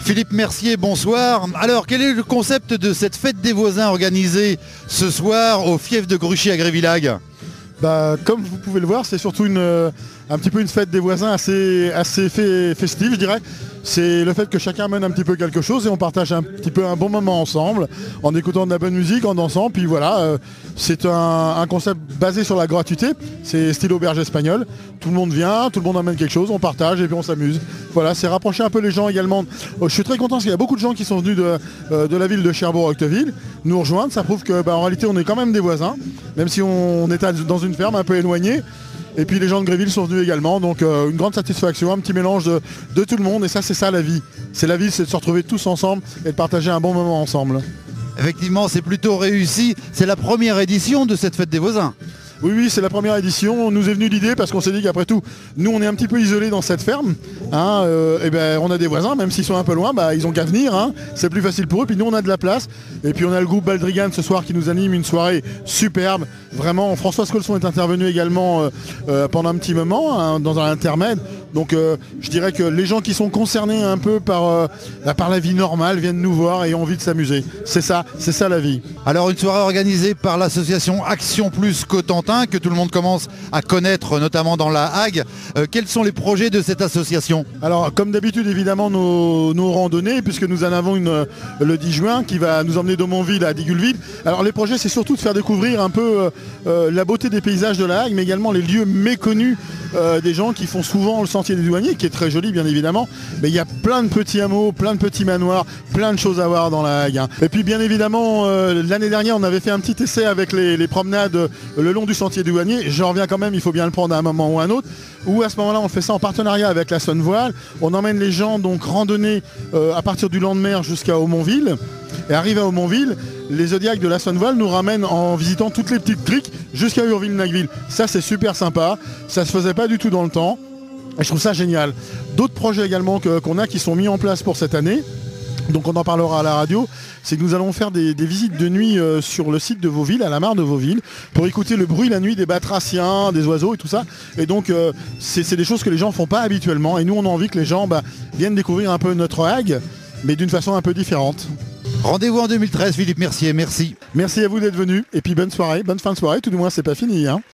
Philippe Mercier, bonsoir. Alors, quel est le concept de cette fête des voisins organisée ce soir au fief de Gruchy à Grévillague? Comme vous pouvez le voir, c'est surtout un petit peu une fête des voisins assez festive, je dirais. C'est le fait que chacun mène un petit peu quelque chose et on partage un petit peu un bon moment ensemble, en écoutant de la bonne musique, en dansant. Puis voilà, c'est un concept basé sur la gratuité. C'est style auberge espagnole. Tout le monde vient, tout le monde amène quelque chose, on partage et puis on s'amuse. Voilà, c'est rapprocher un peu les gens également. Je suis très content parce qu'il y a beaucoup de gens qui sont venus de la ville de Cherbourg-Octeville nous rejoindre. Ça prouve que en réalité on est quand même des voisins, même si on est dans une ferme un peu éloignée. Et puis les gens de Gréville sont venus également, donc une grande satisfaction, un petit mélange de tout le monde, et ça c'est ça la vie. C'est la vie, c'est de se retrouver tous ensemble et de partager un bon moment ensemble. Effectivement, c'est plutôt réussi. C'est la première édition de cette fête des voisins. Oui, c'est la première édition. On nous est venu l'idée parce qu'on s'est dit qu'après tout, nous on est un petit peu isolés dans cette ferme. On a des voisins, même s'ils sont un peu loin, ils ont qu'à venir. C'est plus facile pour eux. Puis nous on a de la place. Et puis on a le groupe Baldrigan ce soir qui nous anime une soirée superbe. Vraiment, Françoise Colson est intervenue également pendant un petit moment dans un intermède. Donc je dirais que les gens qui sont concernés un peu par la vie normale viennent nous voir et ont envie de s'amuser. C'est ça la vie. Alors une soirée organisée par l'association Action Plus Cotentin, que tout le monde commence à connaître, notamment dans la Hague. Quels sont les projets de cette association? Alors comme d'habitude évidemment nos randonnées, puisque nous en avons une le 10 juin qui va nous emmener d'Aumonville à Digulville. Alors les projets c'est surtout de faire découvrir un peu la beauté des paysages de la Hague, mais également les lieux méconnus des gens qui font souvent le sentier des douaniers, qui est très joli bien évidemment, mais il y a plein de petits hameaux, plein de petits manoirs, plein de choses à voir dans la Hague. Et puis bien évidemment l'année dernière on avait fait un petit essai avec les promenades le long du sentier des douaniers. J'en reviens quand même, il faut bien le prendre à un moment ou à un autre, où à ce moment là on fait ça en partenariat avec la Sonnevoile. On emmène les gens donc randonner à partir du Landemer jusqu'à Aumonville, et arrivé à Aumonville, les Zodiacs de la Sonnevoile nous ramènent en visitant toutes les petites criques jusqu'à Urville-Nagville. Ça c'est super sympa, ça se faisait pas du tout dans le temps et je trouve ça génial. D'autres projets également qu'on a qui sont mis en place pour cette année, donc on en parlera à la radio, c'est que nous allons faire des visites de nuit sur le site de Vauville, à la mare de Vauville, pour écouter le bruit la nuit des batraciens, des oiseaux et tout ça. Et donc c'est des choses que les gens font pas habituellement, et nous on a envie que les gens viennent découvrir un peu notre Hague, mais d'une façon un peu différente. Rendez-vous en 2013, Philippe Mercier, merci. Merci à vous d'être venu, et puis bonne soirée, bonne fin de soirée, tout du moins c'est pas fini.